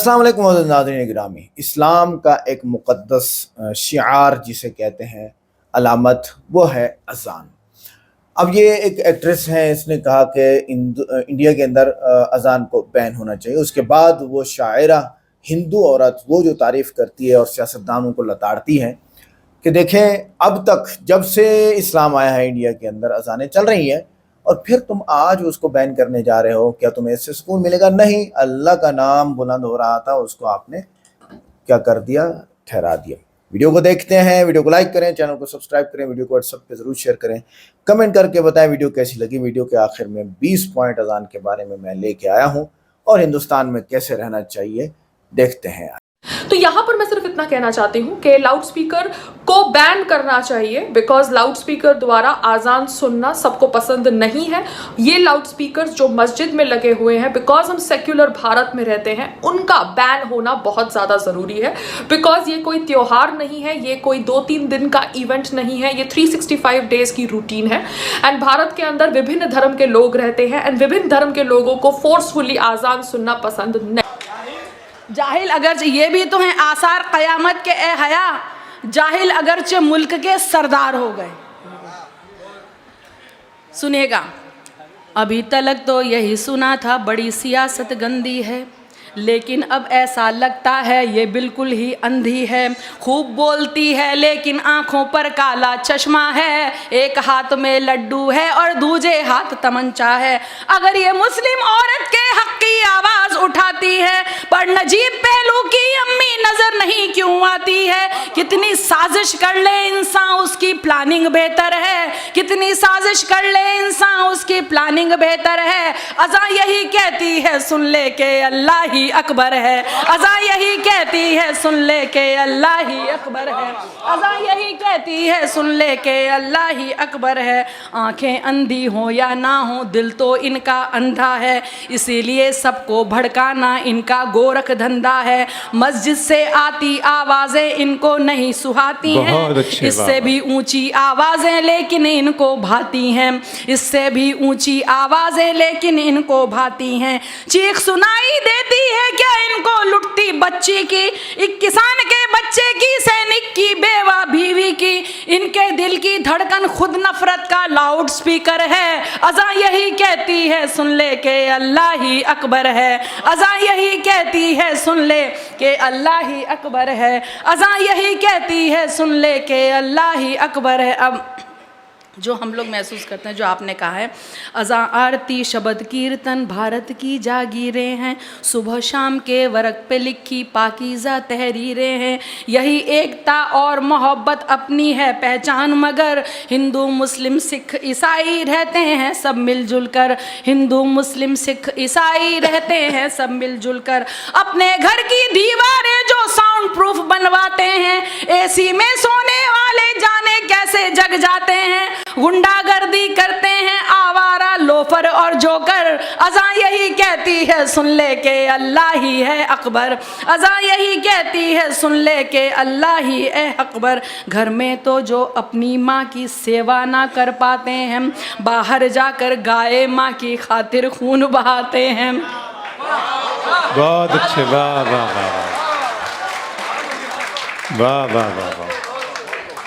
अस्सलाम वालेकुम नाज़रीन गिरामी। इस्लाम का एक मुक़द्दस शिआर जिसे कहते हैं, अलामत, वो है अज़ान। अब ये एक एक्ट्रेस हैं, इसने कहा कि इंडिया के अंदर अज़ान को बैन होना चाहिए। उसके बाद वो शायरा, हिंदू औरत, वो जो तारीफ़ करती है और सियासतदानों को लताड़ती है कि देखें अब तक जब से इस्लाम आया है इंडिया के अंदर अज़ानें चल रही हैं और फिर तुम आज उसको बैन करने जा रहे हो, क्या तुम्हें इससे सुकून मिलेगा? नहीं, अल्लाह का नाम बुलंद हो रहा था, उसको आपने क्या कर दिया, ठहरा दिया। वीडियो को देखते हैं, वीडियो को लाइक करें, चैनल को सब्सक्राइब करें, वीडियो को व्हाट्सएप पे ज़रूर शेयर करें, कमेंट करके बताएं वीडियो कैसी लगी। वीडियो के आखिर में 20 पॉइंट अज़ान के बारे में मैं लेके आया हूँ और हिंदुस्तान में कैसे रहना चाहिए, देखते हैं। तो यहाँ पर मैं सिर्फ इतना कहना चाहती हूँ कि लाउड स्पीकर को बैन करना चाहिए, बिकॉज लाउड स्पीकर द्वारा आज़ान सुनना सबको पसंद नहीं है। ये लाउड स्पीकर जो मस्जिद में लगे हुए हैं, बिकॉज हम सेक्युलर भारत में रहते हैं, उनका बैन होना बहुत ज़्यादा ज़रूरी है। बिकॉज ये कोई त्योहार नहीं है, ये कोई 2-3 दिन का इवेंट नहीं है, ये 365 डेज की रूटीन है। एंड भारत के अंदर विभिन्न धर्म के लोग रहते हैं एंड विभिन्न धर्म के लोगों को फोर्सफुली आज़ान सुनना पसंद नहीं। जाहिल अगरचे ये भी तो हैं आसार क़यामत के ए हया, जाहिल अगरचे मुल्क के सरदार हो गए। सुनिएगा, अभी तक तो यही सुना था बड़ी सियासत गंदी है, लेकिन अब ऐसा लगता है ये बिल्कुल ही अंधी है। खूब बोलती है लेकिन आंखों पर काला चश्मा है, एक हाथ में लड्डू है और दूजे हाथ तमंचा है। अगर ये मुस्लिम औरत के हक की आवाज़ उठाती है, पर नजीब पहलू की अम्मी नजर नहीं क्यों आती है? कितनी साजिश कर ले इंसान, उसकी प्लानिंग बेहतर है। कितनी साजिश कर ले इंसान, उसकी प्लानिंग बेहतर है। अज़ां यही कहती है सुन ले के अल्लाह ही अकबर है। अज़ां यही कहती है सुन ले के अल्लाह ही अकबर है। अज़ां यही कहती है सुन ले के अल्लाह ही अकबर है। आंखें अंधी हो या ना हो, दिल तो इनका अंधा है, इसीलिए सबको भड़काना इनका गोरख धंधा है। मस्जिद से आती आवाज़ें इनको नहीं सुहाती हैं, इससे भी ऊंची आवाज़ें लेकिन इनको भाती हैं। इससे भी ऊंची आवाज़ें लेकिन इनको भाती हैं। चीख सुनाई देती है क्या इनको लुटती बच्ची की, एक किसान के बच्चे की, सैनिक की, बेवा बीवी की। इनके दिल की धड़कन खुद नफरत का लाउड स्पीकर है। अज़ां यही कहती है सुन ले के अल्लाह ही अकबर है। अज़ां यही कहती है सुन ले के अल्लाह ही अकबर है। अज़ां यही कहती है सुन ले के अल्लाह ही अकबर है। अब जो हम लोग महसूस करते हैं, जो आपने कहा है, अज़ां आरती शब्द कीर्तन भारत की जागीरें हैं, सुबह शाम के वर्क पे लिखी पाकीज़ा तहरीरें हैं। यही एकता और मोहब्बत अपनी है पहचान, मगर हिंदू मुस्लिम सिख ईसाई रहते हैं सब मिलजुल कर। हिंदू मुस्लिम सिख ईसाई रहते हैं सब मिलजुल कर। अपने घर की दीवारें जो साउंड प्रूफ बनवाते हैं, एसी में सोने वाले जाने कैसे जग जाते हैं। गुंडागर्दी करते हैं आवारा लोफर और जोकर। अज़ां यही कहती है सुन ले के अल्लाह ही है अकबर। अज़ां यही कहती है सुन ले के अल्लाह ही है अकबर। घर में तो जो अपनी माँ की सेवा ना कर पाते हैं, बाहर जाकर गाय माँ की खातिर खून बहाते हैं। बहुत अच्छे, वाह वाह वाह वाह वाह वाह वाह।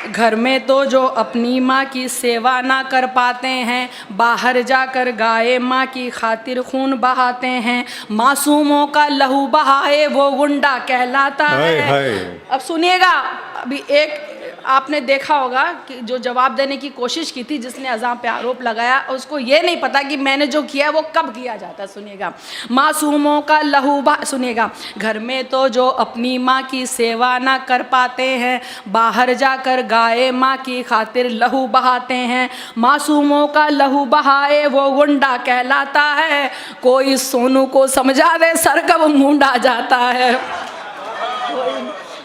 घर में तो जो अपनी माँ की सेवा ना कर पाते हैं, बाहर जाकर गाय माँ की खातिर खून बहाते हैं। मासूमों का लहू बहाए वो गुंडा कहलाता है। अब सुनिएगा, अभी एक आपने देखा होगा कि जो जवाब देने की कोशिश की थी, जिसने अज़ां पे आरोप लगाया, उसको ये नहीं पता कि मैंने जो किया वो कब किया जाता है। सुनिएगा, मासूमों का लहू सुनिएगा, घर में तो जो अपनी माँ की सेवा ना कर पाते हैं, बाहर जाकर गाय माँ की खातिर लहू बहाते हैं। मासूमों का लहू बहाए वो गुंडा कहलाता है। कोई सोनू को समझा दे सर कब मूंडा जाता है।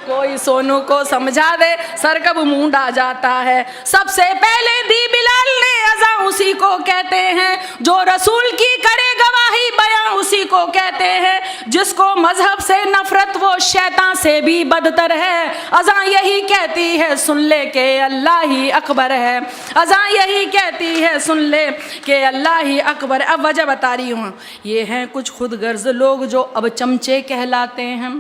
कोई सोनू को समझा दे सर कब मूंडा जाता है। सबसे पहले दी बिलाल ने अज़ां उसी को कहते हैं, जो रसूल की करे गवाही बयां उसी को कहते हैं, जिसको मजहब से नफरत वो शैतान से भी बदतर है। अज़ां यही कहती है सुन ले के अल्लाह ही अकबर है, अज़ां यही कहती है सुन ले के अल्लाह ही अकबर। अब वजह बता रही हूँ, ये हैं कुछ खुद गर्ज लोग जो अब चमचे कहलाते हैं,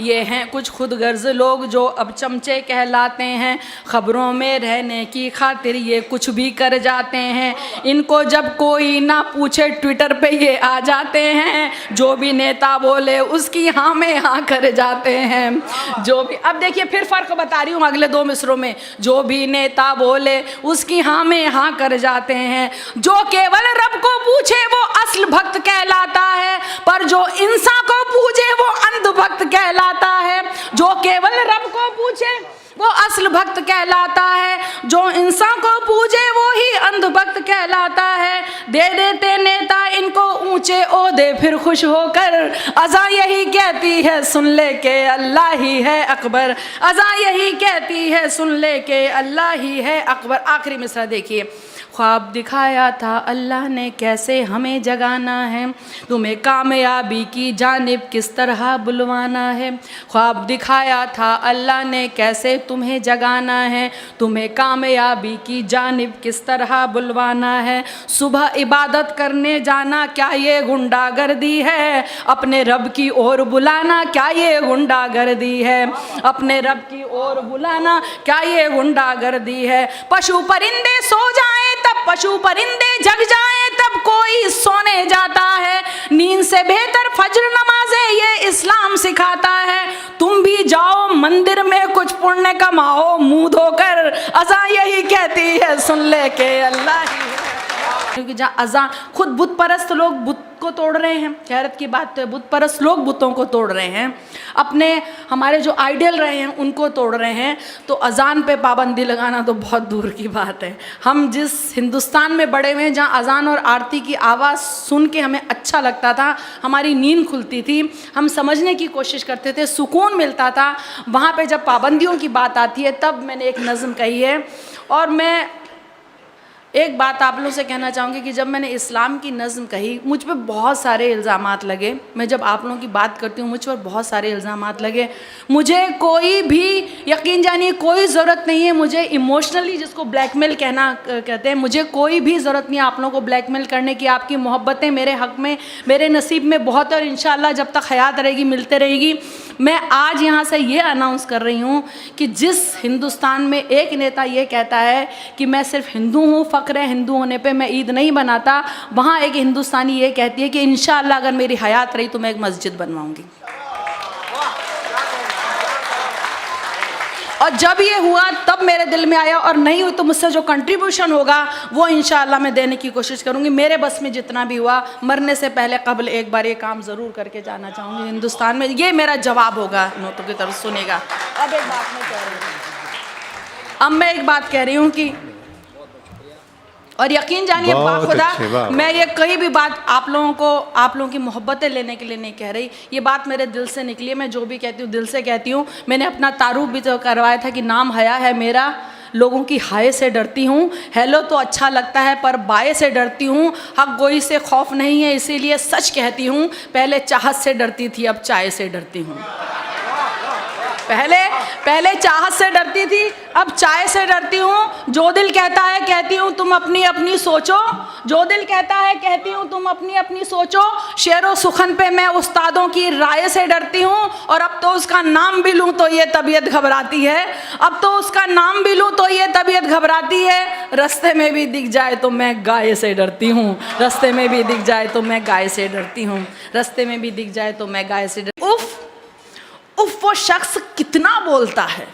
ये हैं कुछ खुद गर्ज लोग जो अब चमचे कहलाते हैं, खबरों में रहने की खातिर ये कुछ भी कर जाते हैं, इनको जब कोई ना पूछे ट्विटर पे ये आ जाते हैं, जो भी नेता बोले उसकी हाँ में हाँ कर जाते हैं। जो भी, अब देखिए फिर फ़र्क बता रही हूँ अगले 2 मिसरों में, जो भी नेता बोले उसकी हाँ में हाँ कर जाते हैं, जो केवल रब को पूछे वो असल भक्त कहलाता है, पर जो इंसान को पूछे वो अंधभक्त कहलाता है। जो केवल रब को पूछे वो असल भक्त कहलाता है, जो इंसान को पूजे वो ही अंधभक्त कहलाता है। दे देते नेता इनको ऊंचे ओहदे फिर खुश होकर, अज़ां यही कहती है सुन ले के अल्लाह ही है अकबर, अज़ां यही कहती है सुन ले के अल्लाह ही है अकबर। आखिरी मिसरा देखिए, ख्वाब दिखाया था अल्लाह ने कैसे हमें जगाना है, तुम्हें कामयाबी की जानिब किस तरह बुलवाना है। ख्वाब दिखाया था अल्लाह ने कैसे तुम्हें जगाना है, तुम्हें कामयाबी की जानिब किस तरह बुलवाना है। सुबह इबादत करने जाना क्या ये गुंडागर्दी है, अपने रब की ओर बुलाना क्या ये गुंडागर्दी है, अपने रब की ओर बुलाना क्या ये गुंडागर्दी है। पशु परिंदे सो जाएं तब पशु परिंदे जग जाएं तब कोई सोने जाता है, नींद से बेहतर फज्र नमाज़ें ये इस्लाम सिखाता है। तुम भी जाओ मंदिर में कुछ पुण्य कमाओ मुंह धोकर, अज़ां यही कहती है सुन ले के अल्लाह ही है। क्योंकि जहाँ अज़ां खुद बुत परस्त लोग बुत को तोड़ रहे हैं, हैरत की बात तो है, बुत परस्त लोग बुतों को तोड़ रहे हैं, अपने हमारे जो आइडियल रहे हैं उनको तोड़ रहे हैं, तो अज़ान पे पाबंदी लगाना तो बहुत दूर की बात है। हम जिस हिंदुस्तान में बड़े हुए हैं जहाँ अज़ान और आरती की आवाज़ सुन के हमें अच्छा लगता था, हमारी नींद खुलती थी, हम समझने की कोशिश करते थे, सुकून मिलता था, वहाँ पे जब पाबंदियों की बात आती है तब मैंने एक नज़म कही है। और मैं एक बात आप लोगों से कहना चाहूँगी कि जब मैंने इस्लाम की नज़्म कही मुझ पे बहुत सारे इल्ज़ामात लगे। मैं जब आप लोगों की बात करती हूँ मुझ पर बहुत सारे इल्ज़ामात लगे। मुझे कोई भी, यकीन जानिए कोई ज़रूरत नहीं है मुझे इमोशनली, जिसको ब्लैकमेल कहते हैं, मुझे कोई भी ज़रूरत नहीं है आप लोगों को ब्लैकमेल करने की। आपकी मोहब्बतें मेरे हक़ में, मेरे नसीब में बहुत है और इंशाअल्लाह जब तक हयात रहेगी मिलते रहेगी। मैं आज यहाँ से ये अनाउंस कर रही हूँ कि जिस हिंदुस्तान में एक नेता ये कहता है कि मैं सिर्फ हिंदू हूँ, फ़ख्र है हिंदू होने पे, मैं ईद नहीं बनाता, वहाँ एक हिंदुस्तानी ये कहती है कि इंशाअल्लाह अगर मेरी हयात रही तो मैं एक मस्जिद बनवाऊँगी। और जब ये हुआ तब मेरे दिल में आया, और नहीं हुई तो मुझसे जो कंट्रीब्यूशन होगा वो इंशाअल्लाह मैं देने की कोशिश करूँगी। मेरे बस में जितना भी हुआ, मरने से पहले कबल एक बार ये काम ज़रूर करके जाना चाहूँगी हिंदुस्तान में। ये मेरा जवाब होगा नोटों की तरफ, सुनेगा। अब एक बात मैं कह रही हूँ, अब मैं एक बात कह रही हूँ कि, और यकीन जानिए बाखुदा मैं ये कहीं भी बात आप लोगों की मोहब्बतें लेने के लिए नहीं कह रही, ये बात मेरे दिल से निकली है। मैं जो भी कहती हूँ दिल से कहती हूँ। मैंने अपना तारुफ भी तो करवाया था कि नाम हया है मेरा, लोगों की हाय से डरती हूँ, हेलो तो अच्छा लगता है पर बाय से डरती हूँ, हक गोई से खौफ नहीं है इसीलिए सच कहती हूँ, पहले चाहत से डरती थी अब चाय से डरती हूँ। पहले चाहत से डरती थी अब चाय से डरती हूँ। जो दिल कहता है कहती हूँ तुम अपनी अपनी सोचो, जो दिल कहता है कहती हूँ तुम अपनी अपनी सोचो। शेरो सुखन पे मैं उस्तादों की राय से डरती हूँ, और अब तो उसका नाम भी लूँ तो ये तबीयत घबराती है, अब तो उसका नाम भी लूँ तो ये तबीयत घबराती है। रास्ते में भी दिख जाए तो मैं गाय से डरती हूँ, रास्ते में भी दिख जाए तो मैं गाय से डरती हूँ, रास्ते में भी दिख जाए तो मैं गाय से डरती हूँ। उफ वो शख्स कितना बोलता है,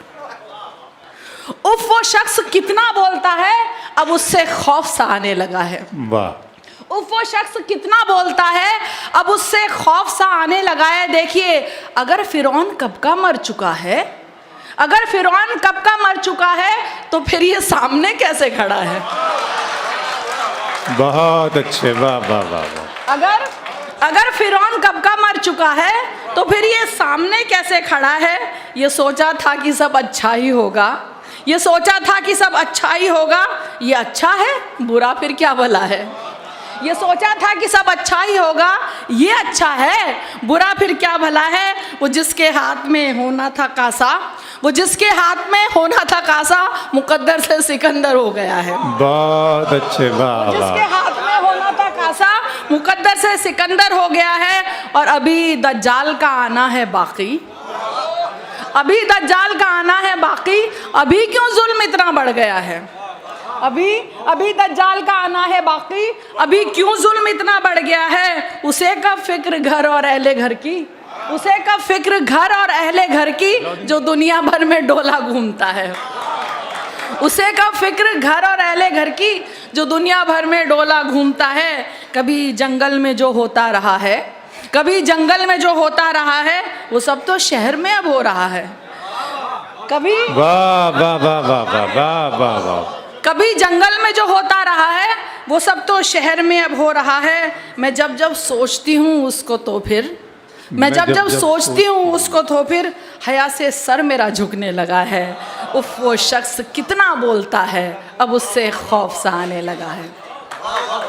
उफ वो शख्स कितना बोलता है, अब उससे खौफ सा आने लगा है। वाह। उफ वो शख्स कितना बोलता है, अब उससे खौफ सा आने लगा है। देखिए अगर फिरौन कब का मर चुका है, अगर फिरौन कब का मर चुका है तो फिर ये सामने कैसे खड़ा है। बहुत अच्छे, वाह वाह वाह। अगर फिरौन कब का मर चुका है तो फिर ये सामने कैसे खड़ा है। ये सोचा था कि सब अच्छा ही होगा, ये सोचा था कि सब अच्छा ही होगा, ये अच्छा है, बुरा फिर क्या भला है। ये सोचा था कि सब अच्छा ही होगा, ये अच्छा है, बुरा फिर क्या भला है। वो जिसके हाथ में होना था कासा, वो जिसके हाथ में होना था कासा, मुकद्दर से सिकंदर हो गया है। बहुत अच्छे, वाह जिसके वाह। हाथ में होना था कासा, मुकद्दर से सिकंदर हो गया है। और अभी दज्जाल का आना है बाकी, अभी दज्जाल का आना है बाकी। अभी क्यों जुल्म इतना बढ़ गया है, अभी दज्जाल का आना है बाकी, अभी क्यों जुल्म इतना बढ़ गया है। उसे कब फिक्र घर और अहले घर की, उसे कब फिक्र घर और अहले घर की, जो दुनिया भर में डोला घूमता है। उसे कब फिक्र घर और अहले घर की, जो दुनिया भर में डोला घूमता है। कभी जंगल में जो होता रहा है, कभी जंगल में जो होता रहा है, वो सब तो शहर में अब हो रहा है। कभी वाह वाह वाह वाह वाह वाह वाह वाह। कभी जंगल में जो होता रहा है, वो सब तो शहर में अब हो रहा है। मैं जब जब सोचती हूँ उसको तो फिर, मैं जब जब सोचती हूँ उसको तो फिर, हया से सर मेरा झुकने लगा है। उफ, वो शख्स कितना बोलता है, अब उससे खौफ सा आने लगा है।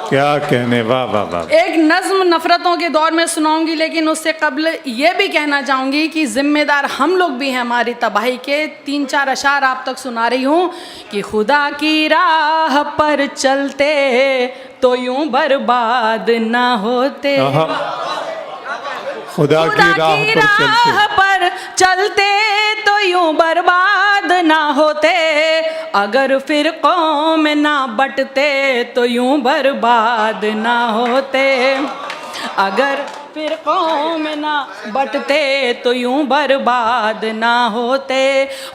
क्या कहने, वाह वाह वाह। एक नज्म नफरतों के दौर में सुनाऊंगी, लेकिन उससे कबल ये भी कहना चाहूँगी कि जिम्मेदार हम लोग भी हैं हमारी तबाही के। 3-4 अशार आप तक सुना रही हूँ कि खुदा की राह पर चलते तो यूं बर्बाद ना होते, खुदा की राह पर चलते तो यूं बर्बाद ना होते। अगर फिर कौम ना बटते तो यूं बर्बाद ना होते। अगर फिर कौम ना बटते तो यूं बर्बाद ना होते।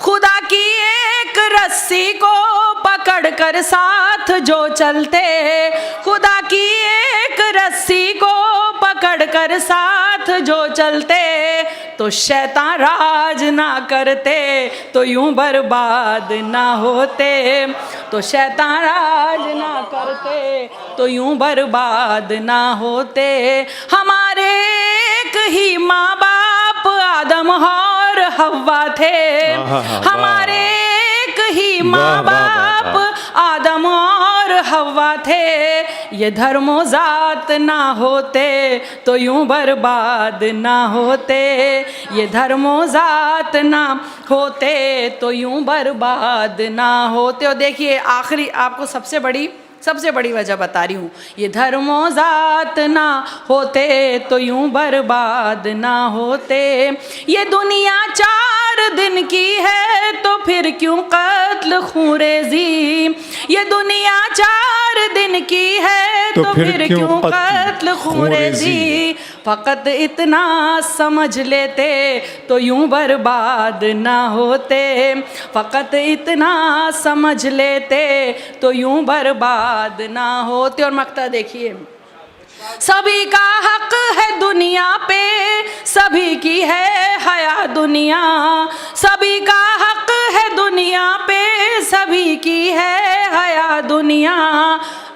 खुदा की एक रस्सी को पकड़ कर साथ जो चलते, खुदा की एक रस्सी को पकड़ कर साथ जो चलते, तो शैतान राज ना करते तो यूं बर्बाद ना होते। तो शैतान राज ना करते तो यूं बर्बाद ना होते। हमारे एक ही माँ बाप आदम और हव्वा थे, हमारे एक ही माँ बाप आदम और हव्वा थे। ये धर्मो जात ना होते तो यूं बर्बाद ना होते। ये धर्मो जात ना होते तो यूं बर्बाद ना होते। और देखिए आखिरी आपको सबसे बड़ी वजह बता रही हूँ। ये धर्मो जात ना होते तो यूं बर्बाद ना होते। ये दुनिया 4 दिन की है तो फिर क्यों कत्ल खूरेजी। ये दुनिया 4 दिन की है तो फिर क्यों कत्ल खूरेजी। फ़कत इतना समझ लेते तो यूं बर्बाद ना होते। फ़कत इतना समझ लेते तो यूं बर्बाद ना होते। और मक्ता देखिए, सभी का हक है दुनिया पे, सभी की है हया दुनिया। सभी का हक है दुनिया पे, सभी की है हया दुनिया।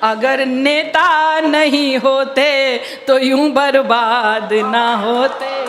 अगर नेता नहीं होते तो यूं बर्बाद ना होते।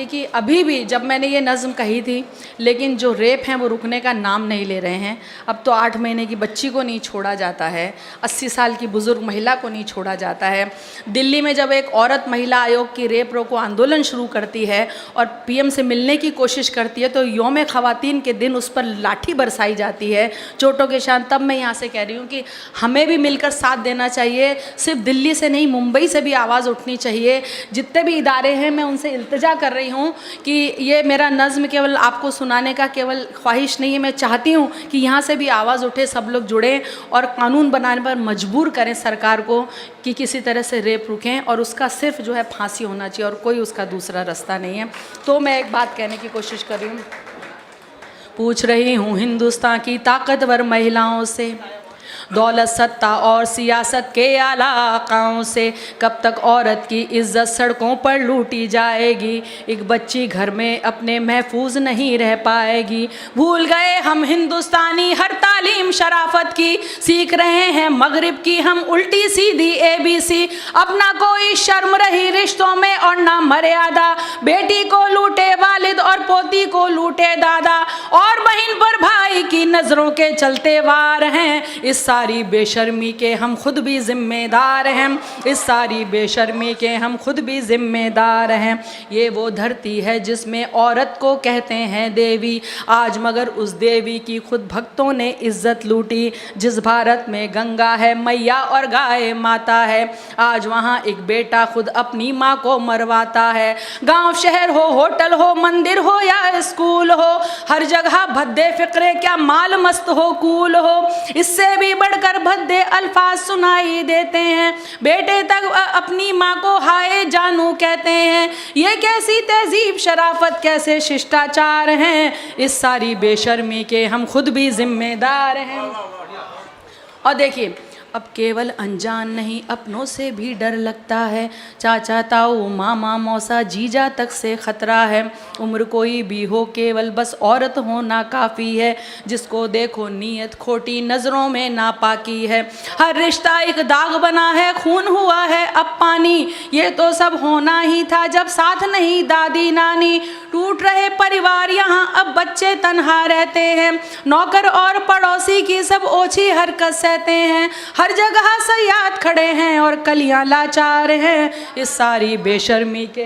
कि अभी भी जब मैंने ये नज़्म कही थी, लेकिन जो रेप हैं वो रुकने का नाम नहीं ले रहे हैं। अब तो 8 महीने की बच्ची को नहीं छोड़ा जाता है, 80 साल की बुज़ुर्ग महिला को नहीं छोड़ा जाता है। दिल्ली में जब एक औरत महिला आयोग की रेप रोको आंदोलन शुरू करती है और पीएम से मिलने की कोशिश करती है, तो यौम ख़वातीन के दिन उस पर लाठी बरसाई जाती है चोटों के शान। तब मैं यहाँ से कह रही हूँ कि हमें भी मिलकर साथ देना चाहिए। सिर्फ दिल्ली से नहीं, मुंबई से भी आवाज़ उठनी चाहिए। जितने भी इदारे हैं मैं उनसे इल्तिजा कर रही हूँ कि ये मेरा नज़्म केवल आपको सुनाने का केवल ख्वाहिश नहीं है। मैं चाहती हूँ कि यहाँ से भी आवाज़ उठे, सब लोग जुड़ें और कानून बनाने पर मजबूर करें सरकार को कि किसी तरह से रेप रुकें। और उसका सिर्फ जो है फांसी होना चाहिए और कोई उसका दूसरा रास्ता नहीं है। तो मैं एक बात कहने की कोशिश कर रही हूँ, पूछ रही हूँ हिंदुस्तान की ताकतवर महिलाओं से, दौलत सत्ता और सियासत के आलाकाओं से, कब तक औरत की इज्जत सड़कों पर लूटी जाएगी। एक बच्ची घर में अपने महफूज नहीं रह पाएगी। भूल गए हम हिंदुस्तानी हर तालीम शराफत की, सीख रहे हैं मगरिब की हम उल्टी सीधी ABC। अब ना कोई शर्म रही रिश्तों में और ना मर्यादा, बेटी को लूटे वालिद और पोती को लूटे दादा, और बहन पर भाई बुराई की नज़रों के चलते वार हैं। इस सारी बेशर्मी के हम खुद भी जिम्मेदार हैं, इस सारी बेशर्मी के हम खुद भी जिम्मेदार हैं। ये वो धरती है जिसमें औरत को कहते हैं देवी, आज मगर उस देवी की खुद भक्तों ने इज्जत लूटी। जिस भारत में गंगा है मैया और गाय माता है, आज वहाँ एक बेटा खुद अपनी माँ को मरवाता है। गांव शहर हो, होटल हो, मंदिर हो या स्कूल हो, हर जगह भद्दे फिक्रे क्या माल मस्त हो कूल हो। इससे भी बढ़कर भद्दे अल्फाज सुनाई देते हैं, बेटे तक अपनी माँ को हाय जानू कहते हैं। ये कैसी तहजीब शराफत, कैसे शिष्टाचार हैं। इस सारी बेशर्मी के हम खुद भी जिम्मेदार हैं। और देखिए, अब केवल अनजान नहीं अपनों से भी डर लगता है। चाचा ताऊ मामा मौसा जीजा तक से ख़तरा है। उम्र कोई भी हो केवल बस औरत होना काफ़ी है। जिसको देखो नीयत खोटी नज़रों में नापाकी है। हर रिश्ता एक दाग बना है, खून हुआ है अब पानी। ये तो सब होना ही था जब साथ नहीं दादी नानी। टूट रहे परिवार यहाँ अब बच्चे तन्हा रहते हैं। नौकर और पड़ोसी की सब ओछी हरकत सहते हैं। हर जगह सयाद खड़े हैं और कलियां लाचार हैं। इस सारी बेशर्मी के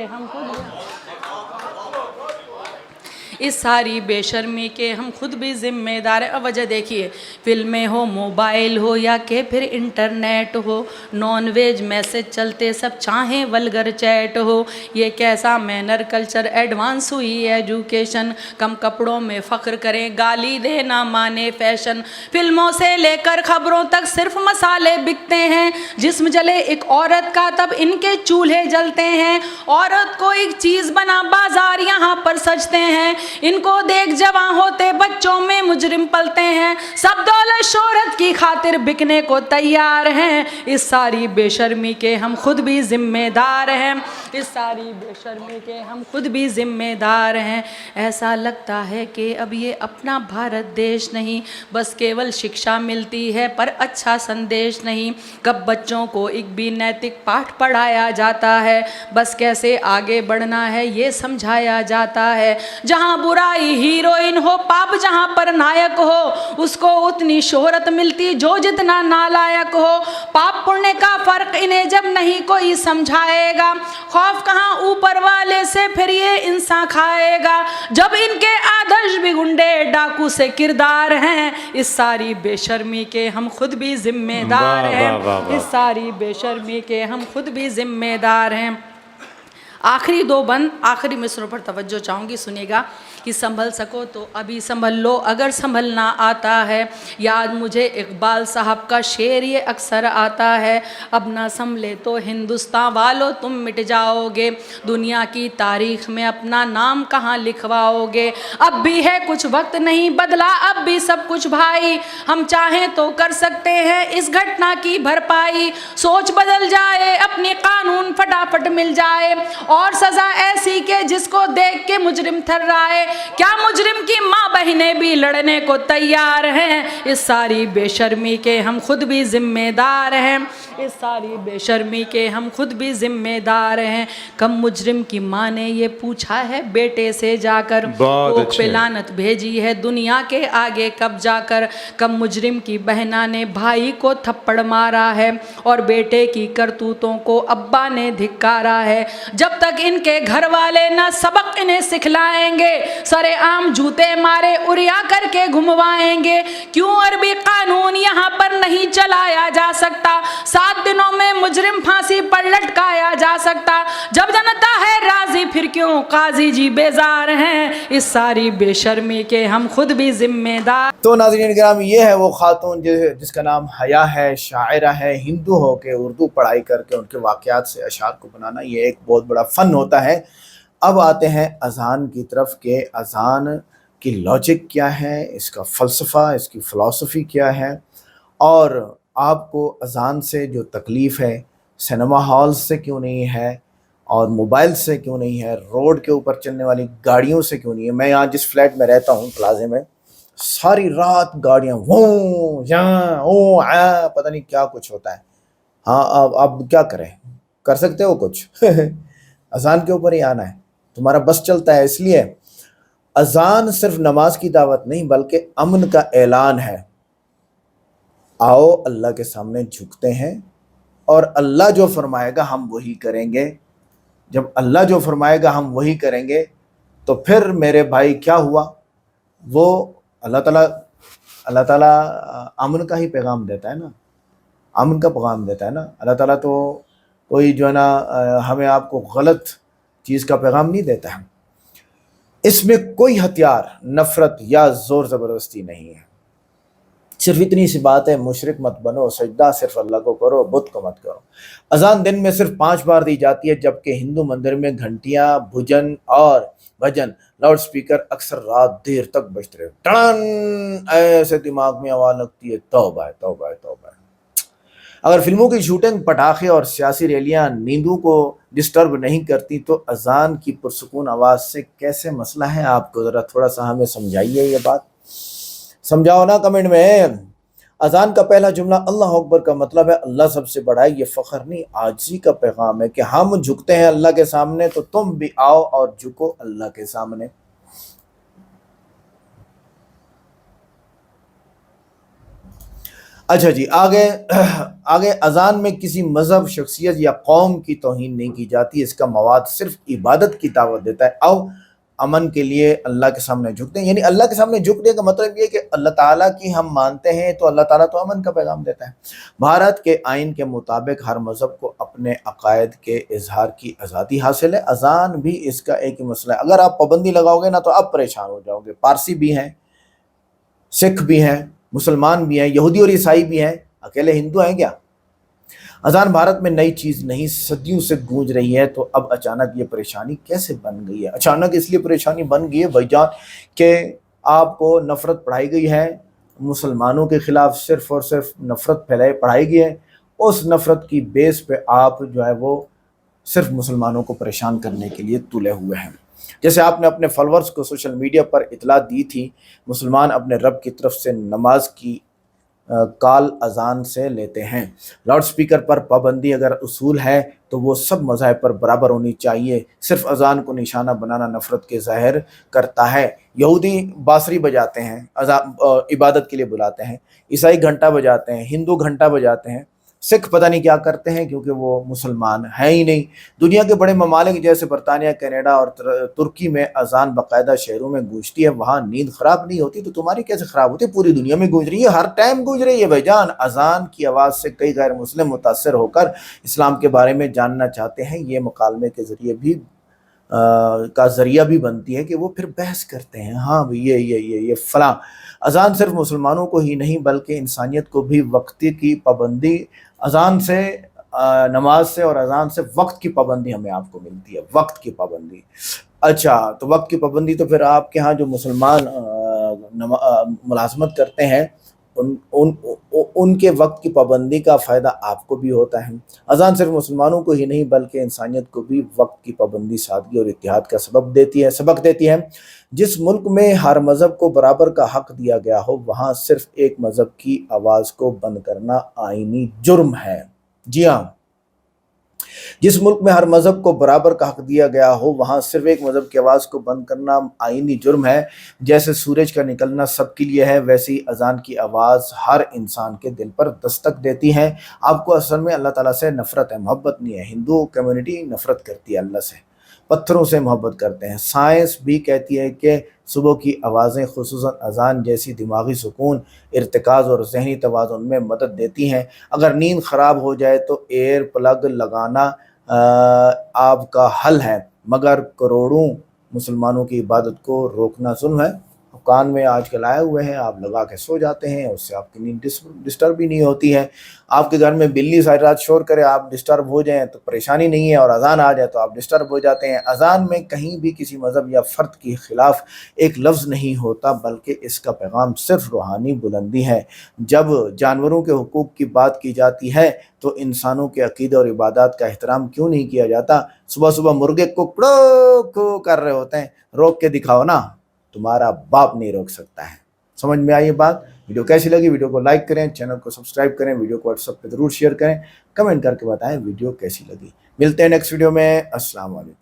हम खुद भी जिम्मेदार हैं। और वजह देखिए, फिल्में हो, मोबाइल हो या के फिर इंटरनेट हो, नॉन वेज मैसेज चलते सब चाहें वल्गर चैट हो। ये कैसा मैनर कल्चर, एडवांस हुई एजुकेशन। कम कपड़ों में फ़ख्र करें, गाली देना माने फैशन। फिल्मों से लेकर खबरों तक सिर्फ मसाले बिकते हैं। जिस्म जले एक औरत का तब इनके चूल्हे जलते हैं। औरत को एक चीज़ बना बाजार यहाँ पर सजते हैं। इनको देख जवां होते बच्चों में मुजरिम पलते हैं। सब दौलत शोहरत की खातिर बिकने को तैयार हैं। इस सारी बेशर्मी के हम खुद भी जिम्मेदार हैं, इस सारी बेशर्मी के हम खुद भी जिम्मेदार हैं। ऐसा लगता है कि अब ये अपना भारत देश नहीं, बस केवल शिक्षा मिलती है पर अच्छा संदेश नहीं। कब बच्चों को एक भी नैतिक पाठ पढ़ाया जाता है, बस कैसे आगे बढ़ना है ये समझाया जाता है। जहाँ बुराई हीरोइन हो, पाप जहाँ पर नायक हो, उसको उतनी शोहरत मिलती जो जितना नालायक हो। पाप पुण्य का फर्क इन्हें जब नहीं कोई समझाएगा, खौफ कहाँ ऊपर वाले से फिर ये इंसान खाएगा। जब इनके आदर्श भी गुंडे डाकू से किरदार हैं, इस सारी बेशर्मी के हम खुद भी जिम्मेदार हैं, इस सारी बेशर्मी के हम खुद भी जिम्मेदार हैं। आखिरी दो बंद, आखिरी मिसरों पर तवज्जो चाहूँगी, सुनिएगा कि संभल सको तो अभी संभल लो अगर संभलना आता है। याद मुझे इकबाल साहब का शेर ये अक्सर आता है, अब ना संभले तो हिंदुस्तान वालों तुम मिट जाओगे। दुनिया की तारीख में अपना नाम कहाँ लिखवाओगे। अब भी है कुछ वक्त नहीं बदला अब भी सब कुछ भाई, हम चाहें तो कर सकते हैं इस घटना की भरपाई। सोच बदल जाए अपनी कानून फटाफट मिल जाए, और सजा ऐसी के जिसको देख के मुजरिम थर्राए। क्या मुजरिम की माँ बहनें भी लड़ने को तैयार हैं। इस सारी बेशर्मी के हम खुद भी जिम्मेदार हैं, इस सारी बेशर्मी के हम खुद भी जिम्मेदार हैं। कम मुजरिम की माँ ने ये पूछा है बेटे से जाकर, कोख पे लानत भेजी है दुनिया के आगे कब जाकर। कम मुजरिम की बहना ने भाई को थप्पड़ मारा है, और बेटे की करतूतों को अब्बा ने धिक्कारा है। जब तक इनके घर वाले ना सबक इन्हें सिखलाएंगे, सरे आम जूते मारे उरिया करके घुमवाएंगे। क्यों अरबी कानून यहाँ पर नहीं चलाया जा सकता, 7 दिनों में मुजरिम फांसी पर लटकाया जा सकता। जब जनता है राजी फिर क्यों काजी जी बेजार हैं। इस सारी बेशर्मी के हम खुद भी जिम्मेदार। तो नाज़रीन किराम, ये है वो खातून जिसका नाम हया है, शायरा है। हिंदू हो के उर्दू पढ़ाई करके उनके वाक़यात से अशार को बनाना ये एक बहुत बड़ा फ़न होता है। अब आते हैं अज़ान की तरफ के अज़ान की लॉजिक क्या है, इसका फ़लसफ़ा, इसकी फ़िलासफ़ी क्या है, और आपको अज़ान से जो तकलीफ़ है सिनेमा हॉल से क्यों नहीं है, और मोबाइल से क्यों नहीं है, रोड के ऊपर चलने वाली गाड़ियों से क्यों नहीं है। मैं यहाँ जिस फ्लैट में रहता हूँ प्लाजे में, सारी रात गाड़ियाँ वो यहाँ ओ पता नहीं क्या कुछ होता है। हाँ, अब क्या करें, कर सकते हो कुछ अज़ान के ऊपर ही आना है, तुम्हारा बस चलता है इसलिए। अजान सिर्फ नमाज की दावत नहीं बल्कि अमन का ऐलान है। आओ अल्लाह के सामने झुकते हैं और अल्लाह जो फरमाएगा हम वही करेंगे। जब अल्लाह जो फरमाएगा हम वही करेंगे तो फिर मेरे भाई क्या हुआ, वो अल्लाह ताला अमन का ही पैगाम देता है ना, अमन का पैगाम देता है ना। अल्लाह ताला तो कोई जो है ना हमें आपको गलत चीज़ का पैगाम नहीं देता है। इसमें कोई हथियार, नफ़रत या ज़ोर ज़बरदस्ती नहीं है। सिर्फ इतनी सी बात है, मुशरिक मत बनो, सजदा सिर्फ अल्लाह को करो, बुत को मत करो। अजान दिन में सिर्फ 5 बार दी जाती है, जबकि हिंदू मंदिर में घंटियां, भुजन और भजन, लाउड स्पीकर अक्सर रात देर तक बजते रहे। टन ऐसे दिमाग में आवाज़ लगती है, तौबा है, तौबा है, तौबा है। अगर फिल्मों की शूटिंग, पटाखे और सियासी रैलियां नींदों को डिस्टर्ब नहीं करती तो अजान की पुरसुकून आवाज़ से कैसे मसला है आपको? ज़रा थोड़ा सा हमें समझाइए, ये बात समझाओ ना कमेंट में। अजान का पहला जुमला अल्लाह अकबर का मतलब है अल्लाह सबसे बड़ा है। ये फ़ख्र नहीं, आजिज़ी का पैगाम है कि हम झुकते हैं अल्लाह के सामने, तो तुम भी आओ और झुको अल्लाह के सामने। अच्छा जी, आगे अजान में किसी मजहब, शख्सियत या कौम की तौहीन नहीं की जाती। इसका मवाद सिर्फ इबादत की दावत देता है। आओ अमन के लिए अल्लाह के सामने झुकते हैं। यानी अल्लाह के सामने झुकने का मतलब ये कि अल्लाह ताला की हम मानते हैं, तो अल्लाह ताला तो अमन का पैगाम देता है। भारत के आइन के मुताबिक हर मज़हब को अपने अकायद के इजहार की आज़ादी हासिल है। अजान भी इसका एक ही मसला है। अगर आप पाबंदी लगाओगे ना तो आप परेशान हो जाओगे। पारसी भी हैं, सिख भी हैं, मुसलमान भी हैं, यहूदी और ईसाई भी हैं, अकेले हिंदू हैं क्या? अजान भारत में नई चीज़ नहीं, सदियों से गूंज रही है। तो अब अचानक ये परेशानी कैसे बन गई है? अचानक इसलिए परेशानी बन गई है भाईजान कि आपको नफ़रत पढ़ाई गई है, मुसलमानों के ख़िलाफ़ सिर्फ़ और सिर्फ नफ़रत पढ़ाई गई है। उस नफ़रत की बेस पे आप जो है वो सिर्फ मुसलमानों को परेशान करने के लिए तुले हुए हैं। जैसे आपने अपने फॉलोअर्स को सोशल मीडिया पर इतला दी थी, मुसलमान अपने रब की तरफ से नमाज की कॉल अजान से लेते हैं। लाउड स्पीकर पर पाबंदी अगर उसूल है तो वो सब मज़ाहिब पर बराबर होनी चाहिए। सिर्फ अजान को निशाना बनाना नफ़रत के ज़ाहिर करता है। यहूदी बांसुरी बजाते हैं, अजान इबादत के लिए बुलाते हैं, ईसाई घंटा बजाते हैं, हिंदू घंटा बजाते हैं, सिख पता नहीं क्या करते हैं क्योंकि वो मुसलमान है ही नहीं। दुनिया के बड़े ममालिक जैसे बरतानिया, कनाडा और तुर्की में अजान बाकायदा शहरों में गूंजती है। वहाँ नींद ख़राब नहीं होती, तो तुम्हारी कैसे ख़राब होती? पूरी दुनिया में गूंज रही है, हर टाइम गूंज रही है भाईजान। अजान की आवाज़ से कई गैर मुस्लिम मुतासर होकर इस्लाम के बारे में जानना चाहते हैं। ये मुकालमे के ज़रिए भी का ज़रिया भी बनती है कि वो फिर बहस करते हैं, हाँ भाई ये फ़लाँ। अजान सिर्फ मुसलमानों को ही नहीं बल्कि इंसानियत को भी वक्त की पाबंदी, अजान से, नमाज से और अजान से वक्त की पाबंदी हमें आपको मिलती है, वक्त की पाबंदी। अच्छा, तो वक्त की पाबंदी तो फिर आपके यहाँ जो मुसलमान मुलाजमत करते हैं उनके वक्त की पाबंदी का फ़ायदा आपको भी होता है। अजान सिर्फ मुसलमानों को ही नहीं बल्कि इंसानियत को भी वक्त की पाबंदी सादगी और इत्तेहाद का सबक देती है। जिस मुल्क में हर मज़हब को बराबर का हक़ दिया गया हो वहाँ सिर्फ एक मज़हब की आवाज़ को बंद करना आईनी जुर्म है। जी हाँ, जिस मुल्क में हर मज़हब को बराबर का हक़ दिया गया हो वहाँ सिर्फ एक मज़हब की आवाज़ को बंद करना आईनी जुर्म है। जैसे सूरज का निकलना सबके लिए है, वैसे ही अजान की आवाज़ हर इंसान के दिल पर दस्तक देती है। आपको असल में अल्लाह ताला से नफ़रत है, मोहब्बत नहीं है। हिंदू कम्युनिटी नफ़रत करती है अल्लाह से, पत्थरों से मोहब्बत करते हैं। साइंस भी कहती है कि सुबह की आवाज़ें खुसूसन अजान जैसी दिमागी सुकून, इर्तिकाज़ और ज़हनी तवाज़ुन में मदद देती हैं। अगर नींद ख़राब हो जाए तो एयर प्लग लगाना आपका हल है, मगर करोड़ों मुसलमानों की इबादत को रोकना जुल्म है। कान में आजकल आए हुए हैं, आप लगा के सो जाते हैं, उससे आपकी नींद डिस्टर्ब भी नहीं होती है। आपके घर में बिल्ली सारी रात शोर करे, आप डिस्टर्ब हो जाएं तो परेशानी नहीं है, और अजान आ जाए तो आप डिस्टर्ब हो जाते हैं। अजान में कहीं भी किसी मज़हब या फ़र्द के ख़िलाफ़ एक लफ्ज़ नहीं होता, बल्कि इसका पैगाम सिर्फ रूहानी बुलंदी है। जब जानवरों के हुकूक़ की बात की जाती है तो इंसानों के अक़ीदे और इबादत का एहतराम क्यों नहीं किया जाता? सुबह सुबह मुर्गे को कर रहे होते हैं, रोक के दिखाओ ना, तुम्हारा बाप नहीं रोक सकता है। समझ में आई ये बात? वीडियो कैसी लगी? वीडियो को लाइक करें, चैनल को सब्सक्राइब करें, वीडियो को व्हाट्सएप पे ज़रूर शेयर करें, कमेंट करके बताएं वीडियो कैसी लगी। मिलते हैं नेक्स्ट वीडियो में। अस्सलाम वालेकुम।